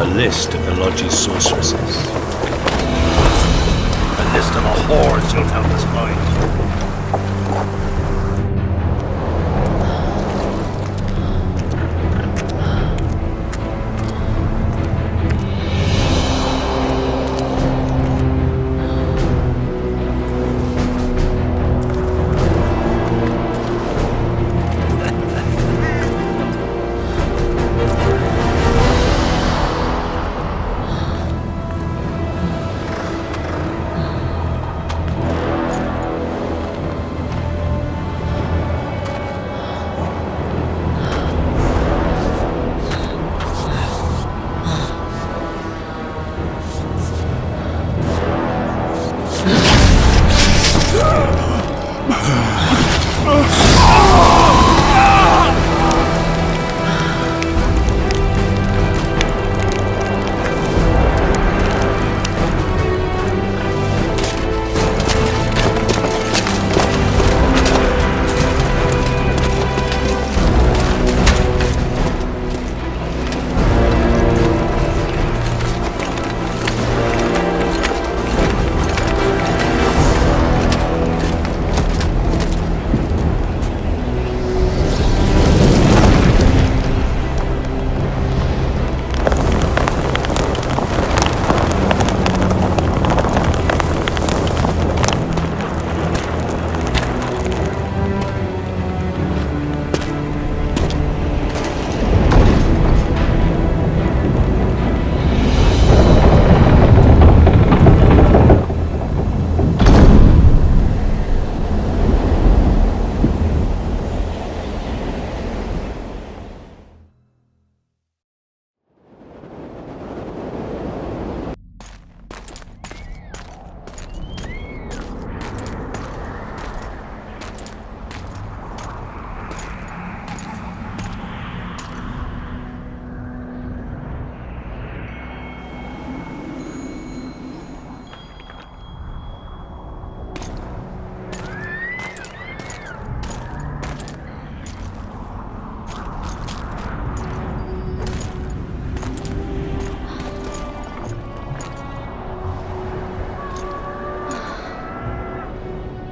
A list of the Lodge's sorceresses. A list of the whores you'll help us find.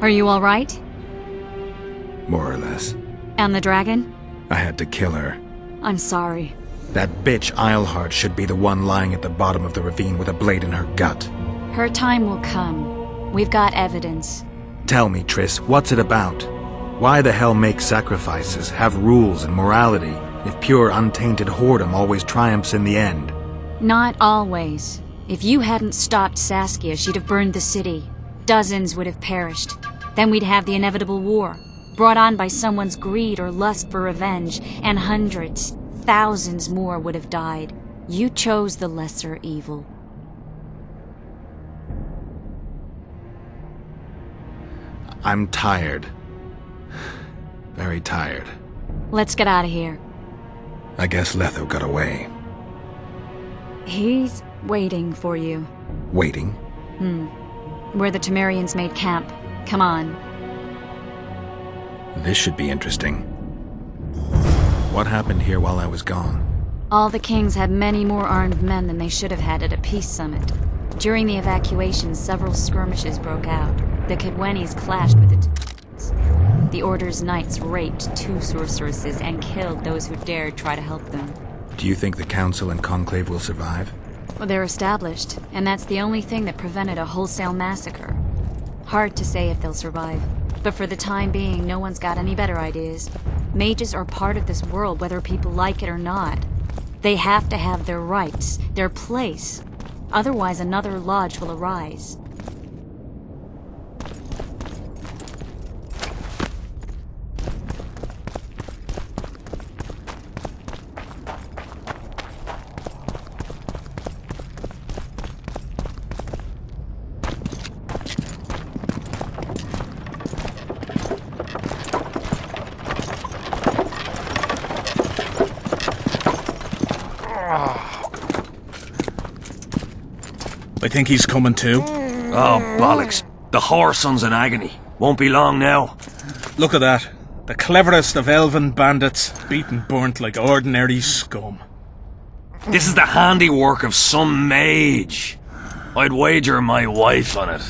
Are you all right? More or less. And the dragon? I had to kill her. I'm sorry. That bitch Eilhart should be the one lying at the bottom of the ravine with a blade in her gut. Her time will come. We've got evidence. Tell me, Triss, what's it about? Why the hell make sacrifices, have rules and morality, if pure, untainted whoredom always triumphs in the end? Not always. If you hadn't stopped Saskia, she'd have burned the city. Dozens would have perished. Then we'd have the inevitable war, brought on by someone's greed or lust for revenge, and hundreds, thousands more would have died. You chose the lesser evil. I'm tired. Very tired. Let's get out of here. I guess Letho got away. He's waiting for you. Waiting? Where the Temerians made camp. Come on. This should be interesting. What happened here while I was gone? All the kings had many more armed men than they should have had at a peace summit. During the evacuation, several skirmishes broke out. The Kedwenis clashed with the Temerians. The Order's knights raped 2 sorceresses and killed those who dared try to help them. Do you think the Council and Conclave will survive? Well, they're established, and that's the only thing that prevented a wholesale massacre. Hard to say if they'll survive, but for the time being, no one's got any better ideas. Mages are part of this world, whether people like it or not. They have to have their rights, their place. Otherwise, another lodge will arise. I think he's coming too. Oh, bollocks. The whoreson's in agony. Won't be long now. Look at that. The cleverest of elven bandits, beaten burnt like ordinary scum. This is the handiwork of some mage. I'd wager my wife on it.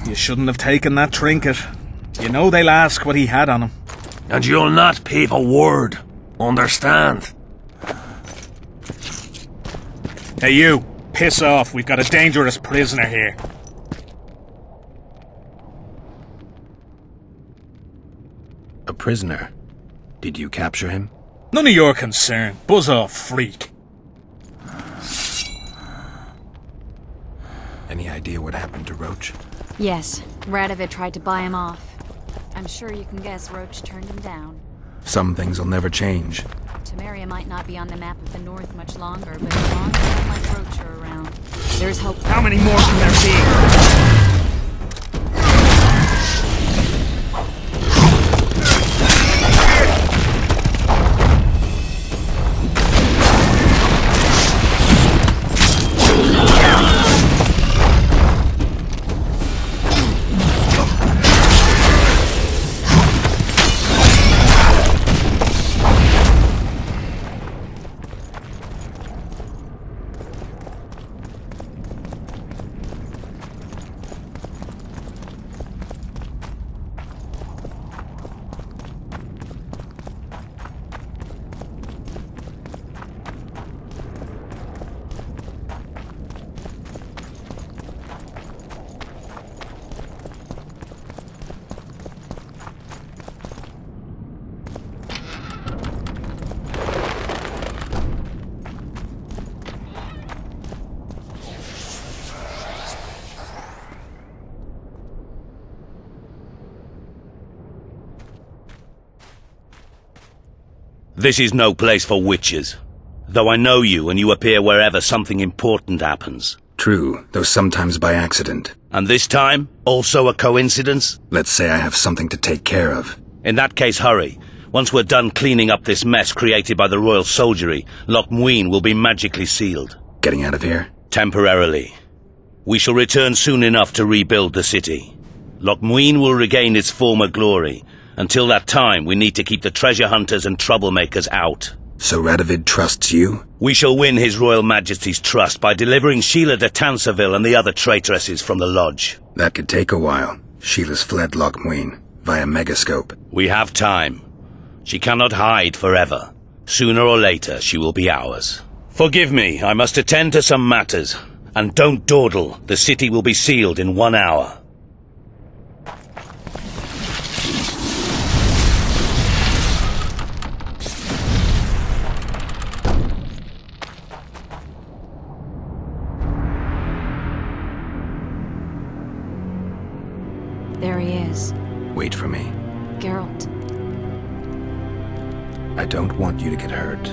You shouldn't have taken that trinket. You know they'll ask what he had on him. And you'll not peep a word. Understand? Hey you, piss off. We've got a dangerous prisoner here. A prisoner. Did you capture him? None of your concern. Buzz off, freak. Any idea what happened to Roach? Yes, Radovid tried to buy him off. I'm sure you can guess Roach turned him down. Some things will never change. Temeria might not be on the map of the North much longer, but as long as men like Roach are around, there's hope. How many more can there be? This is no place for witches. Though I know you and you appear wherever something important happens. True, though sometimes by accident. And this time, also a coincidence? Let's say I have something to take care of. In that case, hurry. Once we're done cleaning up this mess created by the Royal Soldiery, Loch Muin will be magically sealed. Getting out of here? Temporarily. We shall return soon enough to rebuild the city. Loch Muin will regain its former glory. Until that time, we need to keep the treasure hunters and troublemakers out. So Radovid trusts you? We shall win His Royal Majesty's trust by delivering Sheila de Tansarville and the other traitresses from the lodge. That could take a while. Sheila's fled Loch Muin via Megascope. We have time. She cannot hide forever. Sooner or later, she will be ours. Forgive me, I must attend to some matters. And don't dawdle. The city will be sealed in 1 hour. There he is. Wait for me. Geralt. I don't want you to get hurt.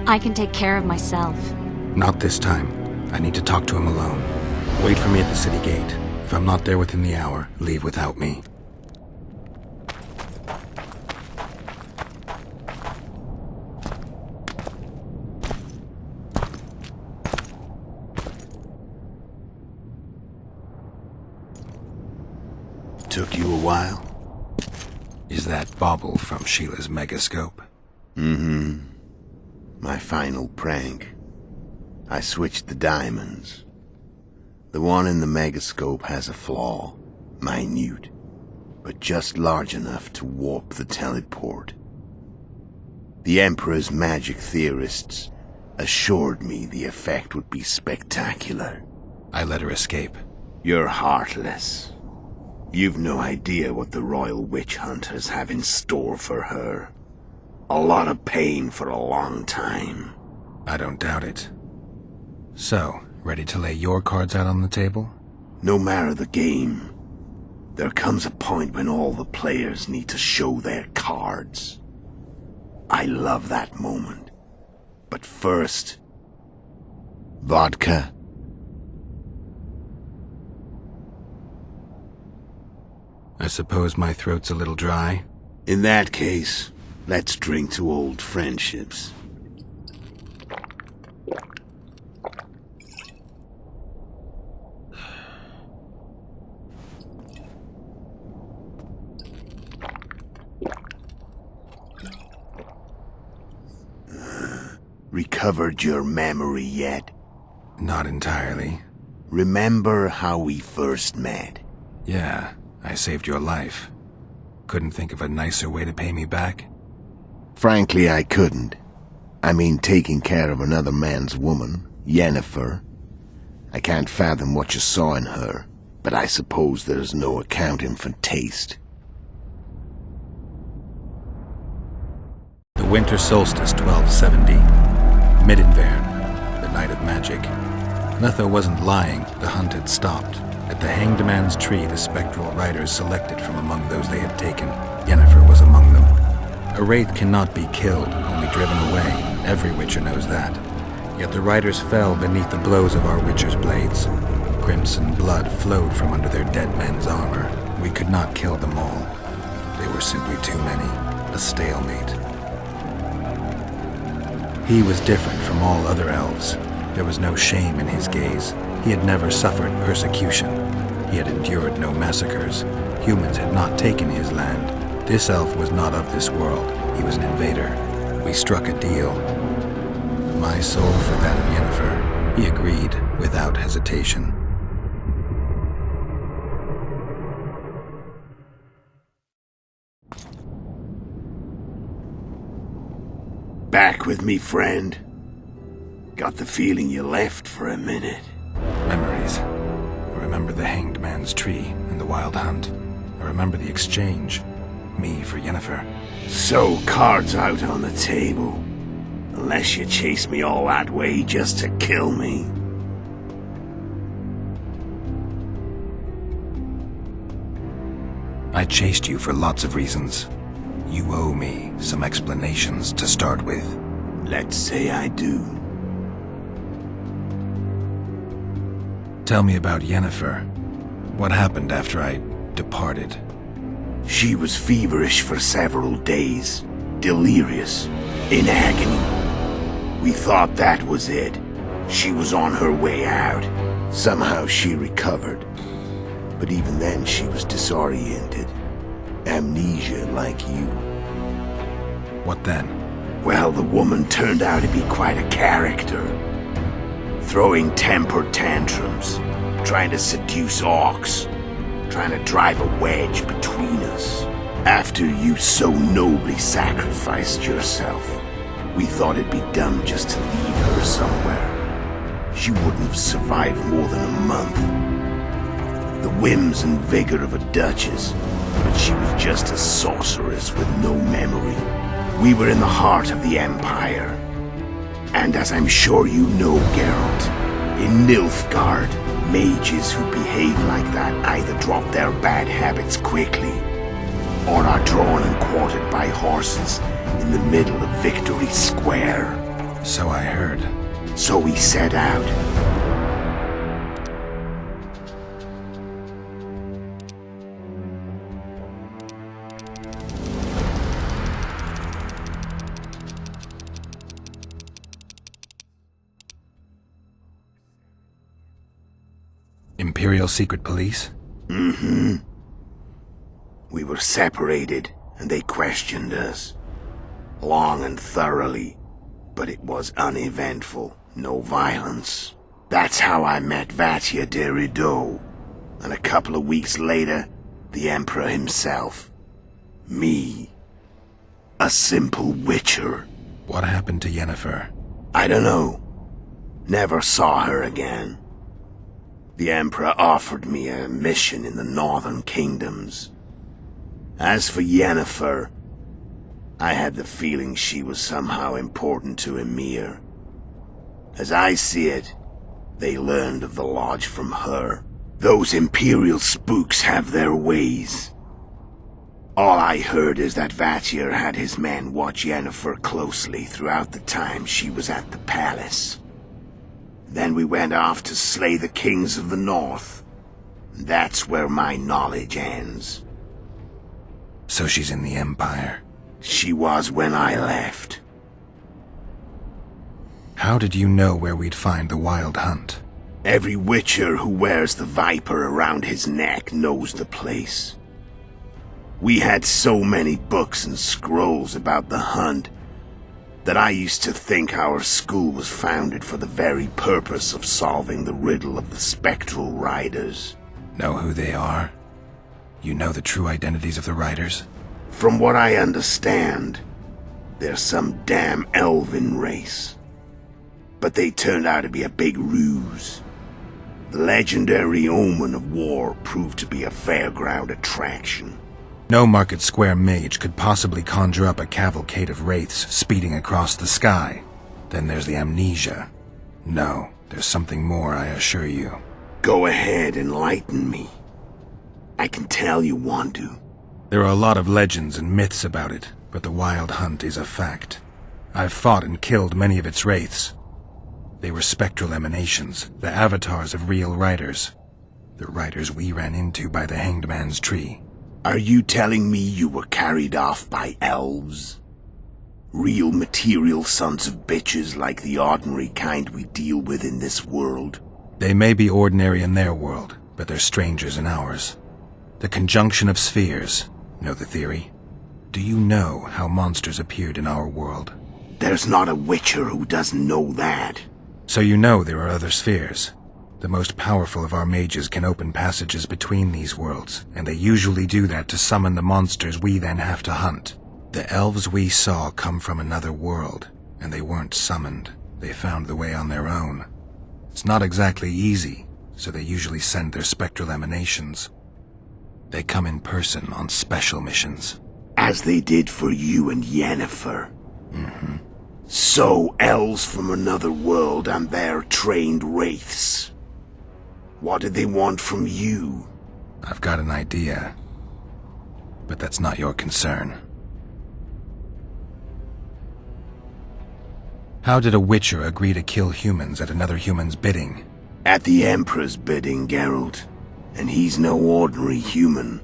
I can take care of myself. Not this time. I need to talk to him alone. Wait for me at the city gate. If I'm not there within the hour, leave without me. Took you a while? Is that bauble from Sheila's Megascope? Mm-hmm. My final prank. I switched the diamonds. The one in the Megascope has a flaw. Minute. But just large enough to warp the teleport. The Emperor's magic theorists assured me the effect would be spectacular. I let her escape. You're heartless. You've no idea what the Royal Witch Hunters have in store for her. A lot of pain for a long time. I don't doubt it. So, ready to lay your cards out on the table? No matter the game, there comes a point when all the players need to show their cards. I love that moment. But first... vodka? I suppose my throat's a little dry. In that case, let's drink to old friendships. recovered your memory yet? Not entirely. Remember how we first met? Yeah, I saved your life. Couldn't think of a nicer way to pay me back? Frankly, I couldn't. I mean, taking care of another man's woman, Yennefer. I can't fathom what you saw in her, but I suppose there's no accounting for taste. The winter solstice 1270. Midinvern, the night of magic. Letho wasn't lying, the hunt had stopped. At the Hanged Man's Tree, the spectral riders selected from among those they had taken. Yennefer was among them. A wraith cannot be killed, only driven away. Every Witcher knows that. Yet the riders fell beneath the blows of our Witcher's blades. Crimson blood flowed from under their dead men's armor. We could not kill them all. They were simply too many. A stalemate. He was different from all other elves. There was no shame in his gaze. He had never suffered persecution. He had endured no massacres. Humans had not taken his land. This elf was not of this world. He was an invader. We struck a deal. My soul for that of Yennefer. He agreed without hesitation. Back with me, friend. Got the feeling you left for a minute. Memories. I remember the Hanged Man's Tree and the Wild Hunt. I remember the exchange. Me for Yennefer. So, cards out on the table. Unless you chase me all that way just to kill me. I chased you for lots of reasons. You owe me some explanations to start with. Let's say I do. Tell me about Yennefer. What happened after I departed? She was feverish for several days, delirious, in agony. We thought that was it. She was on her way out. Somehow she recovered. But even then she was disoriented. Amnesia like you. What then? Well, the woman turned out to be quite a character. Throwing temper tantrums, trying to seduce orcs, trying to drive a wedge between us. After you so nobly sacrificed yourself, we thought it'd be dumb just to leave her somewhere. She wouldn't have survived more than a month. The whims and vigor of a duchess, but she was just a sorceress with no memory. We were in the heart of the Empire. And as I'm sure you know, Geralt, in Nilfgaard, mages who behave like that either drop their bad habits quickly, or are drawn and quartered by horses in the middle of Victory Square. So I heard. So we set out. Imperial Secret Police? Mm-hmm. We were separated, and they questioned us. Long and thoroughly, but it was uneventful, no violence. That's how I met Vatia de Rideau, and a couple of weeks later, the Emperor himself. Me. A simple witcher. What happened to Yennefer? I don't know. Never saw her again. The Emperor offered me a mission in the northern kingdoms. As for Yennefer, I had the feeling she was somehow important to Emhyr. As I see it, they learned of the Lodge from her. Those Imperial spooks have their ways. All I heard is that Vatir had his men watch Yennefer closely throughout the time she was at the palace. Then we went off to slay the kings of the north. That's where my knowledge ends. So she's in the Empire? She was when I left. How did you know where we'd find the Wild Hunt? Every witcher who wears the viper around his neck knows the place. We had so many books and scrolls about the hunt. that I used to think our school was founded for the very purpose of solving the riddle of the Spectral Riders. Know who they are? You know the true identities of the Riders? From what I understand, they're some damn elven race. But they turned out to be a big ruse. The legendary Omen of War proved to be a fairground attraction. No Market Square mage could possibly conjure up a cavalcade of wraiths speeding across the sky. Then there's the amnesia. No, there's something more, I assure you. Go ahead, enlighten me. I can tell you want to. There are a lot of legends and myths about it, but the Wild Hunt is a fact. I've fought and killed many of its wraiths. They were spectral emanations, the avatars of real riders. The riders we ran into by the Hanged Man's Tree. Are you telling me you were carried off by elves? Real material sons of bitches like the ordinary kind we deal with in this world? They may be ordinary in their world, but they're strangers in ours. The conjunction of spheres. Know the theory? Do you know how monsters appeared in our world? There's not a witcher who doesn't know that. So you know there are other spheres. The most powerful of our mages can open passages between these worlds, and they usually do that to summon the monsters we then have to hunt. The elves we saw come from another world, and they weren't summoned. They found the way on their own. It's not exactly easy, so they usually send their spectral emanations. They come in person on special missions. As they did for you and Yennefer. Mm-hmm. So, elves from another world and their trained wraiths. What did they want from you? I've got an idea, but that's not your concern. How did a witcher agree to kill humans at another human's bidding? At the Emperor's bidding, Geralt. And he's no ordinary human.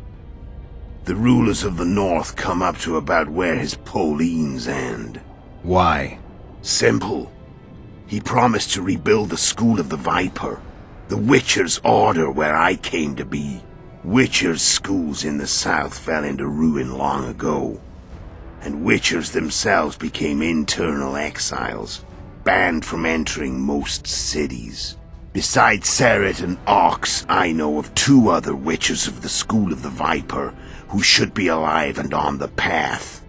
The rulers of the North come up to about where his Pauline's end. Why? Simple. He promised to rebuild the School of the Viper. The Witcher's Order where I came to be. Witcher's schools in the south fell into ruin long ago. And Witchers themselves became internal exiles, banned from entering most cities. Besides Seret and Ox, I know of 2 other Witchers of the School of the Viper who should be alive and on the path.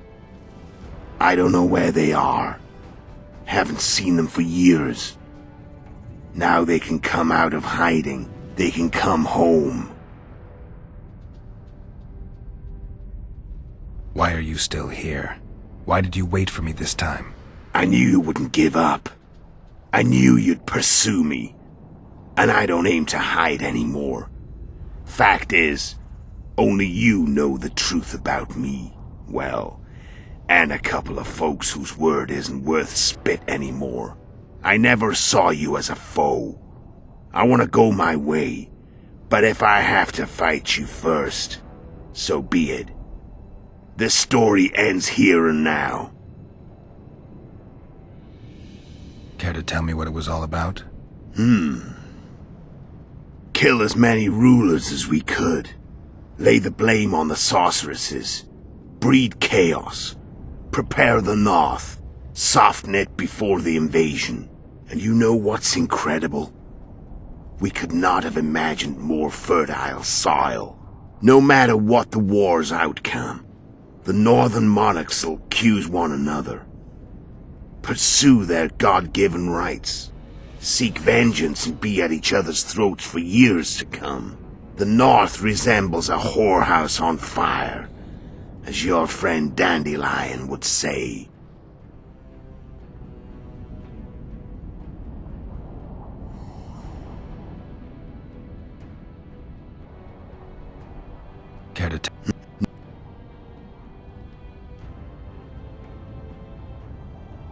I don't know where they are. Haven't seen them for years. Now they can come out of hiding. They can come home. Why are you still here? Why did you wait for me this time? I knew you wouldn't give up. I knew you'd pursue me. And I don't aim to hide anymore. Fact is, only you know the truth about me. Well, and a couple of folks whose word isn't worth spit anymore. I never saw you as a foe. I want to go my way, but if I have to fight you first, so be it. This story ends here and now. Care to tell me what it was all about? Kill as many rulers as we could. Lay the blame on the sorceresses. Breed chaos. Prepare the North. Soften it before the invasion. And you know what's incredible? We could not have imagined more fertile soil. No matter what the war's outcome, the northern monarchs will accuse one another. Pursue their God-given rights. Seek vengeance and be at each other's throats for years to come. The North resembles a whorehouse on fire, as your friend Dandelion would say. Care to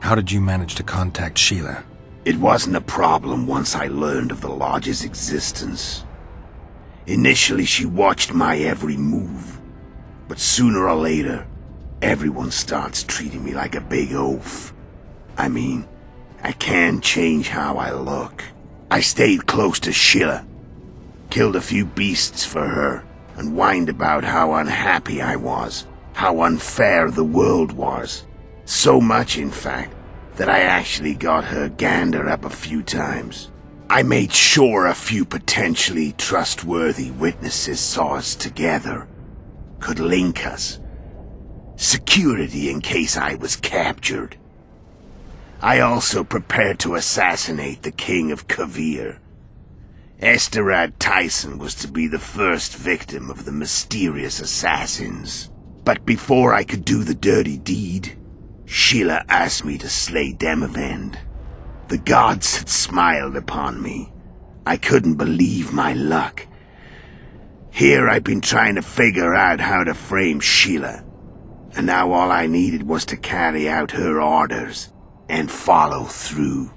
How did you manage to contact Sheila? It wasn't a problem once I learned of the Lodge's existence. Initially, she watched my every move. But sooner or later, everyone starts treating me like a big oaf. I mean, I can't change how I look. I stayed close to Sheila. Killed a few beasts for her, and whined about how unhappy I was. How unfair the world was. So much, in fact, that I actually got her gander up a few times. I made sure a few potentially trustworthy witnesses saw us together, could link us. Security in case I was captured. I also prepared to assassinate the King of Kavir. Esterad Tyson was to be the first victim of the mysterious assassins. But before I could do the dirty deed, Sheila asked me to slay Demavend. The gods had smiled upon me. I couldn't believe my luck. Here I'd been trying to figure out how to frame Sheila, and now all I needed was to carry out her orders and follow through.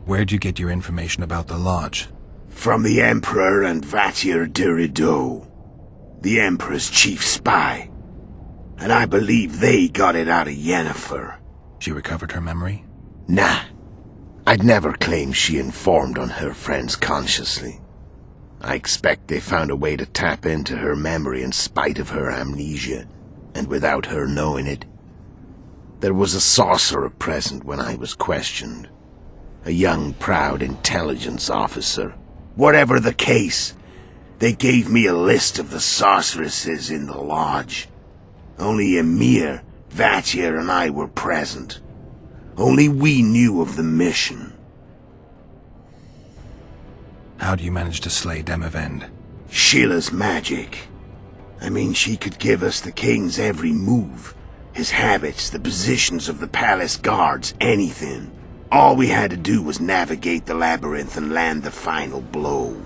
Where'd you get your information about the lodge? From the Emperor and Vatir Dirido, the Emperor's chief spy. And I believe they got it out of Yennefer. She recovered her memory? Nah. I'd never claim she informed on her friends consciously. I expect they found a way to tap into her memory in spite of her amnesia, and without her knowing it. There was a sorcerer present when I was questioned. A young, proud intelligence officer. Whatever the case, they gave me a list of the sorceresses in the lodge. Only Emir, Vatir, and I were present. Only we knew of the mission. How do you manage to slay Demavend? Sheila's magic. I mean, she could give us the king's every move. His habits, the positions of the palace guards, anything. All we had to do was navigate the labyrinth and land the final blow.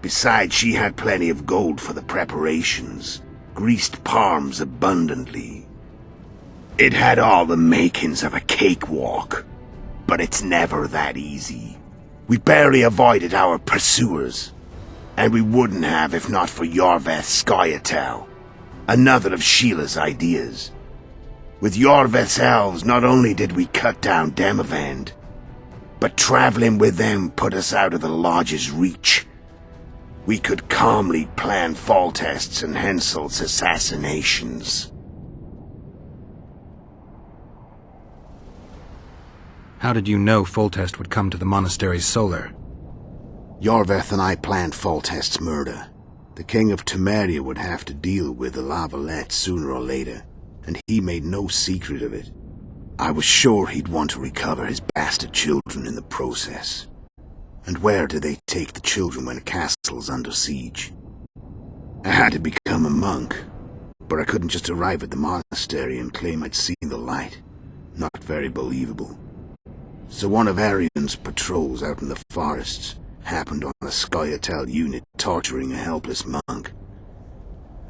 Besides, she had plenty of gold for the preparations. Greased palms abundantly. It had all the makings of a cakewalk. But it's never that easy. We barely avoided our pursuers. And we wouldn't have if not for Yorveth Scoia'tael, another of Sheila's ideas. With Yorveth's elves, not only did we cut down Demavend, but traveling with them put us out of the lodge's reach. We could calmly plan Foltest's and Hensel's assassinations. How did you know Foltest would come to the monastery's solar? Yorveth and I planned Foltest's murder. The King of Temeria would have to deal with the La Valette sooner or later, and he made no secret of it. I was sure he'd want to recover his bastard children in the process. And where do they take the children when a castle's under siege? I had to become a monk, but I couldn't just arrive at the monastery and claim I'd seen the light. Not very believable. So one of Arian's patrols out in the forests happened on a Scoia'tael unit torturing a helpless monk.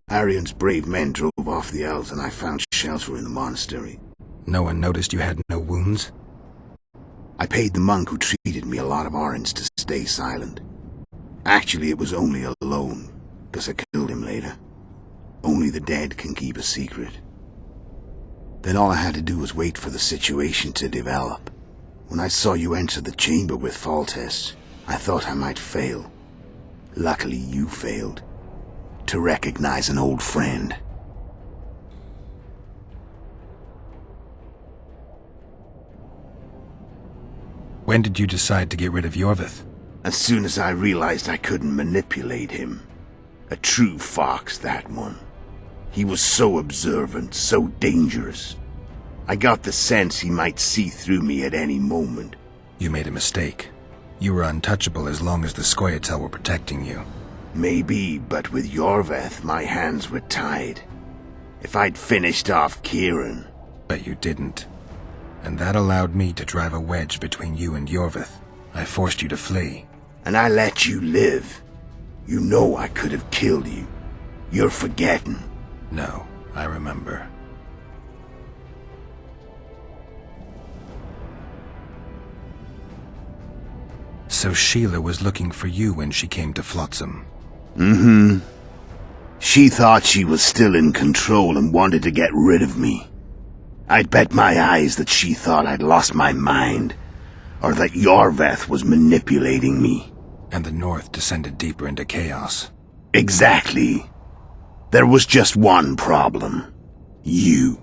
Arian's brave men drove off the elves and I found shelter in the monastery. No one noticed you had no wounds? I paid the monk who treated me a lot of orange to stay silent. Actually, it was only a loan, because I killed him later. Only the dead can keep a secret. Then all I had to do was wait for the situation to develop. When I saw you enter the chamber with Foltest, I thought I might fail. Luckily, you failed. To recognize an old friend. When did you decide to get rid of Yorveth? As soon as I realized I couldn't manipulate him. A true fox, that one. He was so observant, so dangerous. I got the sense he might see through me at any moment. You made a mistake. You were untouchable as long as the Scoia'tael were protecting you. Maybe, but with Yorveth, my hands were tied. If I'd finished off Kieran... But you didn't. And that allowed me to drive a wedge between you and Yorveth. I forced you to flee. And I let you live. You know I could have killed you. You're forgetting. No, I remember. So Sheila was looking for you when she came to Flotsam. Mm-hmm. She thought she was still in control and wanted to get rid of me. I'd bet my eyes that she thought I'd lost my mind, or that Yorveth was manipulating me. And the North descended deeper into chaos. Exactly. There was just one problem. You.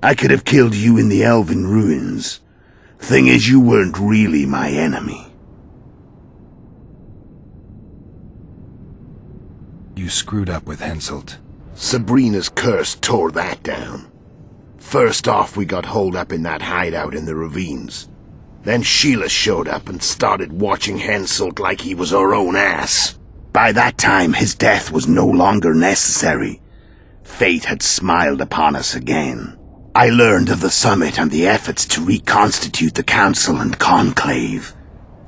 I could have killed you in the Elven ruins. Thing is, you weren't really my enemy. You screwed up with Henselt. Sabrina's curse tore that down. First off, we got holed up in that hideout in the ravines. Then Sheila showed up and started watching Henselt like he was her own ass. By that time, his death was no longer necessary. Fate had smiled upon us again. I learned of the summit and the efforts to reconstitute the council and conclave.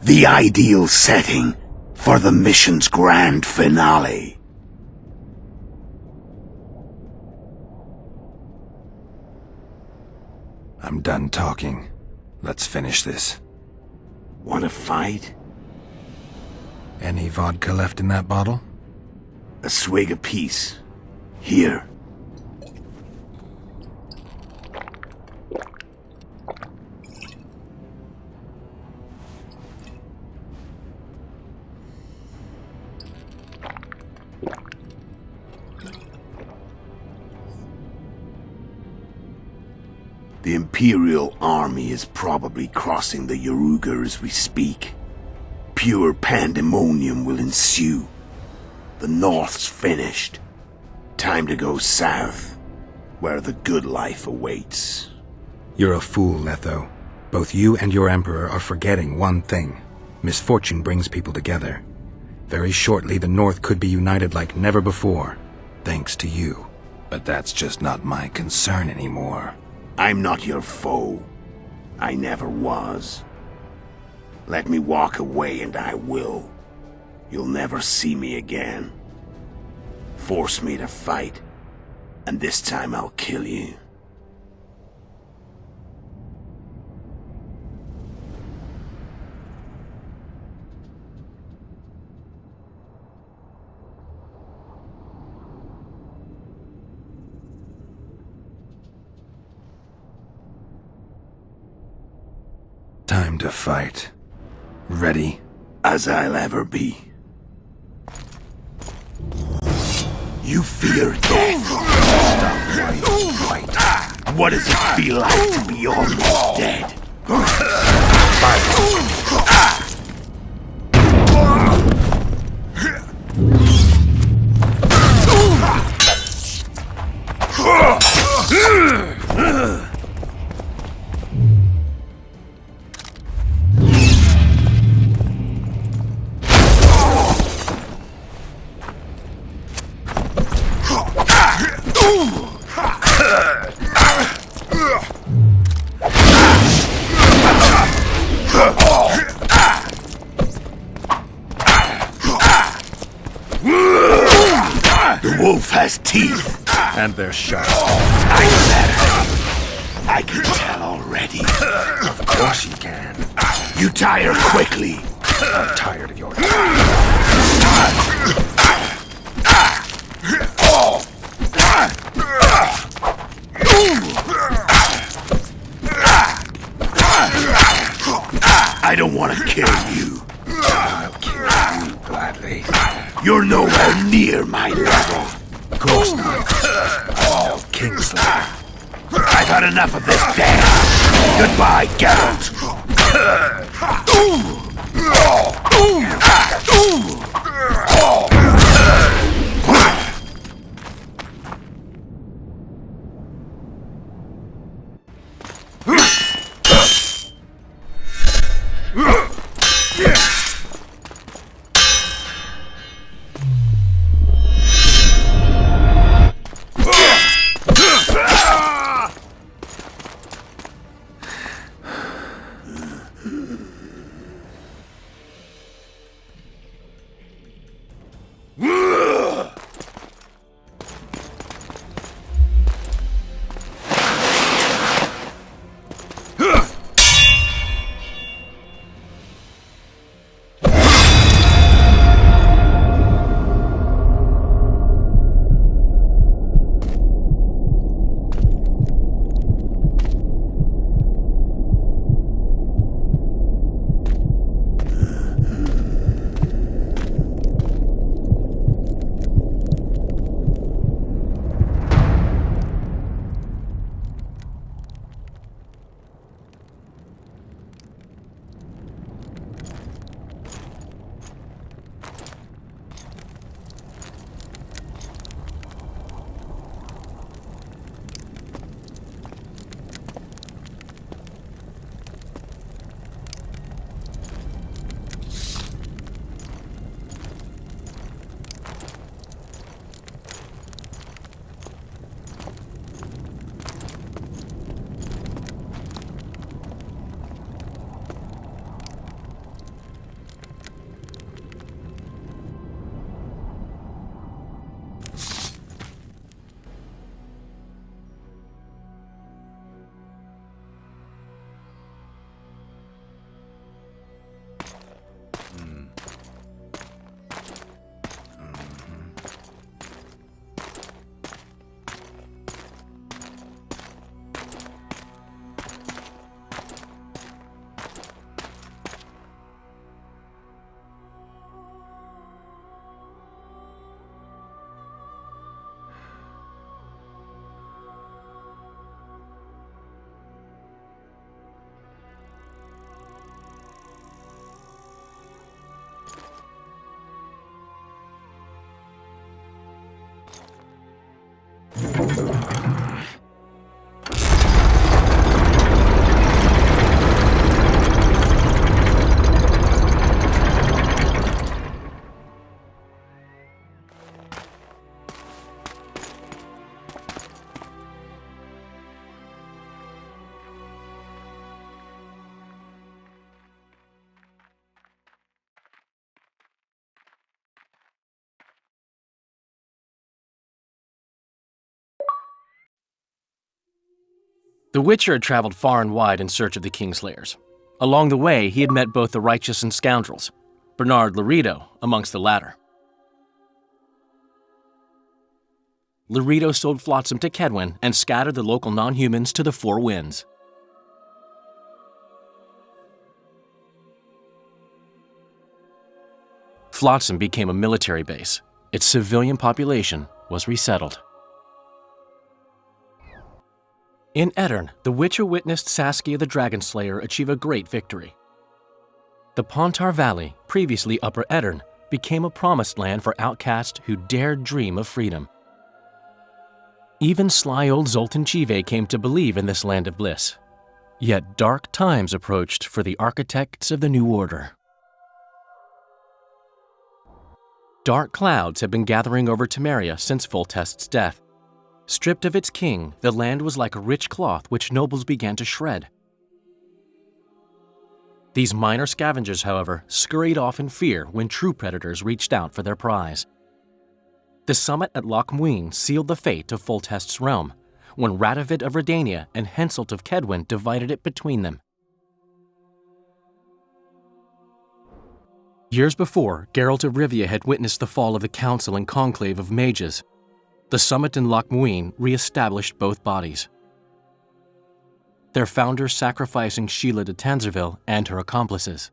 The ideal setting for the mission's grand finale. I'm done talking. Let's finish this. Want to fight? Any vodka left in that bottle? A swig apiece. Here. The Imperial army is probably crossing the Yaruga as we speak. Pure pandemonium will ensue. The North's finished. Time to go south, where the good life awaits. You're a fool, Letho. Both you and your Emperor are forgetting one thing. Misfortune brings people together. Very shortly, the North could be united like never before, thanks to you. But that's just not my concern anymore. I'm not your foe. I never was. Let me walk away and I will. You'll never see me again. Force me to fight, and this time I'll kill you. Time to fight. Ready? As I'll ever be. You fear death. Stop right. What does it feel like to be almost dead? The wolf has teeth. And they're sharp. I can tell already. Of course you can. You tire quickly. I'm tired of your I don't want to kill you. I'll kill you gladly. You're nowhere near my level. Of course not. I'm no Kingslayer. I've had enough of this dance. Goodbye, Geralt. The Witcher had traveled far and wide in search of the Kingslayers. Along the way, he had met both the righteous and scoundrels, Bernard Laredo amongst the latter. Laredo sold Flotsam to Kedwin and scattered the local non-humans to the four winds. Flotsam became a military base. Its civilian population was resettled. In Aedirn, the Witcher witnessed Saskia the Dragonslayer achieve a great victory. The Pontar Valley, previously Upper Aedirn, became a promised land for outcasts who dared dream of freedom. Even sly old Zoltan Chive came to believe in this land of bliss. Yet dark times approached for the architects of the New Order. Dark clouds had been gathering over Temeria since Foltest's death. Stripped of its king, the land was like a rich cloth which nobles began to shred. These minor scavengers, however, scurried off in fear when true predators reached out for their prize. The summit at Loch Muin sealed the fate of Foltest's realm, when Radovid of Redania and Henselt of Kedwin divided it between them. Years before, Geralt of Rivia had witnessed the fall of the Council and Conclave of Mages. The summit in Loch Muin re-established both bodies, their founders sacrificing Sheila de Tanzerville and her accomplices.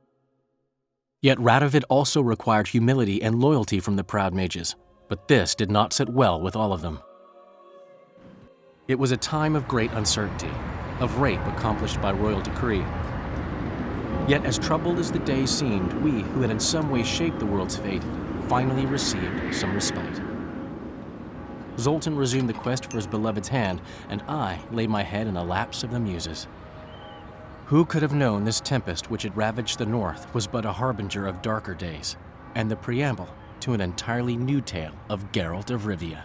Yet Radovid also required humility and loyalty from the proud mages, but this did not sit well with all of them. It was a time of great uncertainty, of rape accomplished by royal decree. Yet as troubled as the days seemed, we, who had in some way shaped the world's fate, finally received some respite. Zoltan resumed the quest for his beloved's hand, and I laid my head in a lapse of the muses. Who could have known this tempest which had ravaged the north was but a harbinger of darker days, and the preamble to an entirely new tale of Geralt of Rivia.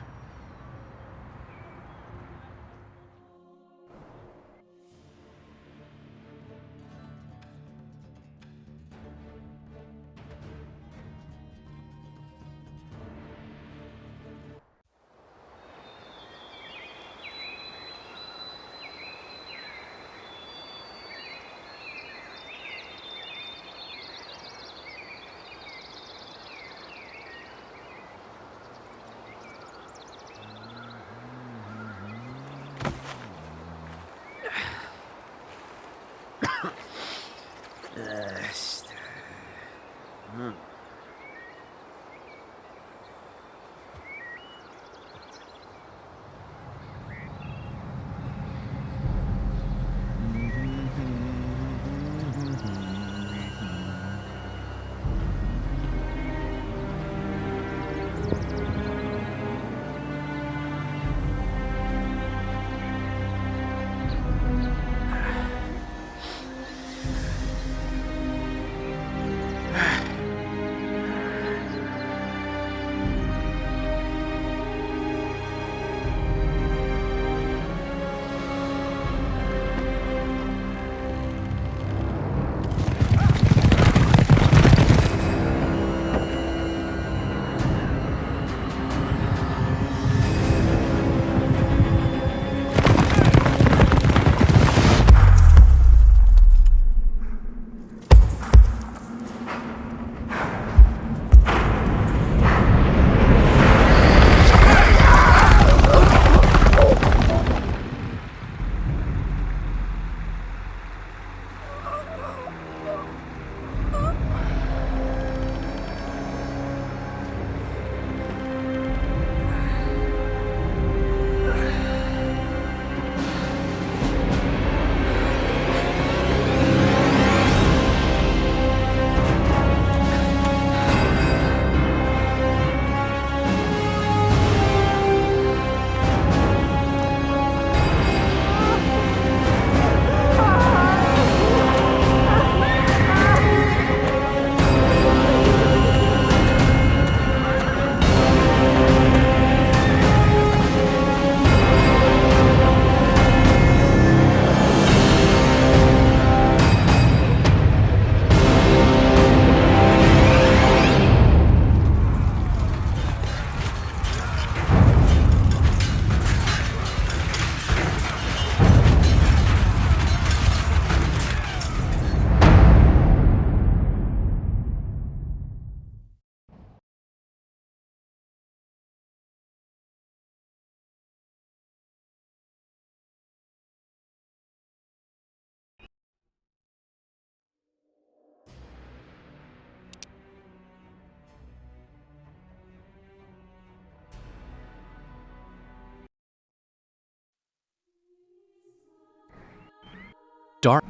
Dark.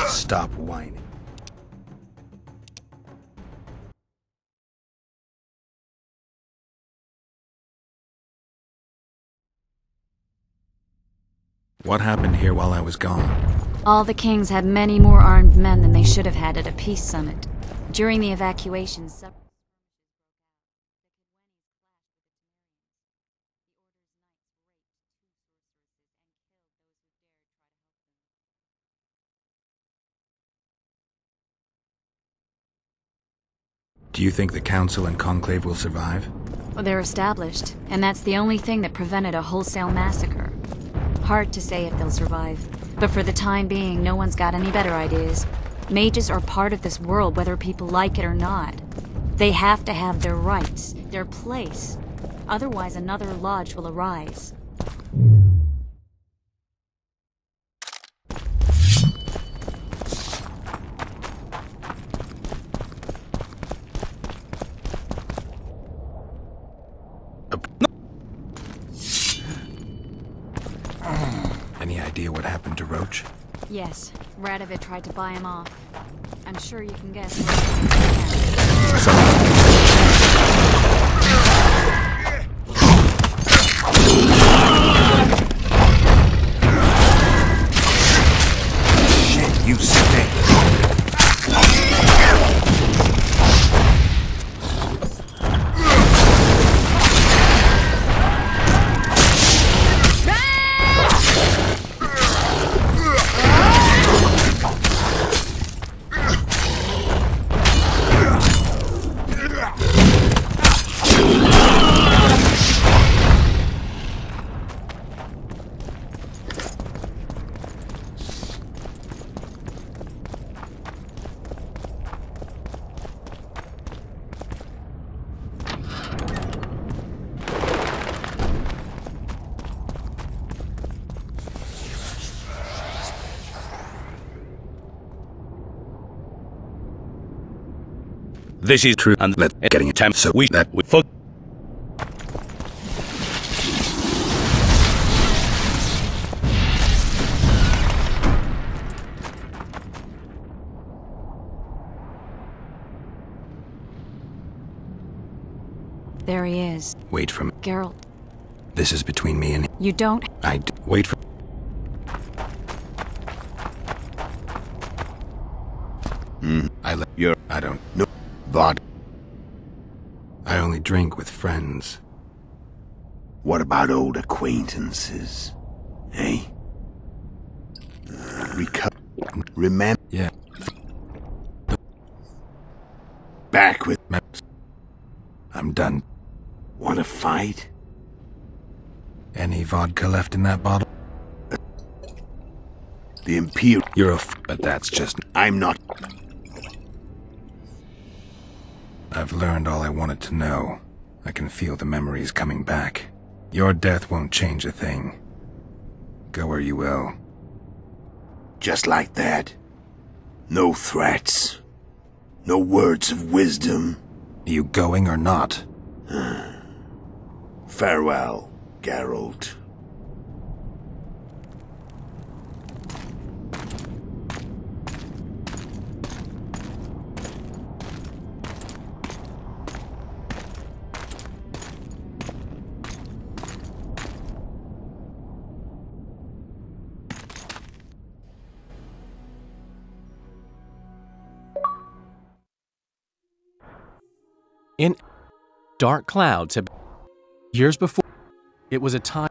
Stop whining. What happened here while I was gone? All the kings had many more armed men than they should have had at a peace summit. During the evacuation, Do you think the Council and Conclave will survive? they're established, and that's the only thing that prevented a wholesale massacre. Hard to say if they'll survive, but for the time being, no one's got any better ideas. Mages are part of this world whether people like it or not. They have to have their rights, their place. Otherwise, another lodge will arise. Any idea what happened to Roach? Yes, Radovid tried to buy him off. I'm sure you can guess. Shit, you stink. This is true, and let's getting attempt so we that we fuck. There he is. Wait for me. Geralt, This is between me and... you don't... Wait for... I don't... No. Vod. I only drink with friends. What about old acquaintances? Eh? Remember? Yeah. Back with... I'm done. Wanna fight? Any vodka left in that bottle? The Imperial... You're but that's just... I'm not... I've learned all I wanted to know. I can feel the memories coming back. Your death won't change a thing. Go where you will. Just like that. No threats. No words of wisdom. You going or not? Farewell, Geralt. In dark clouds had years before, it was a time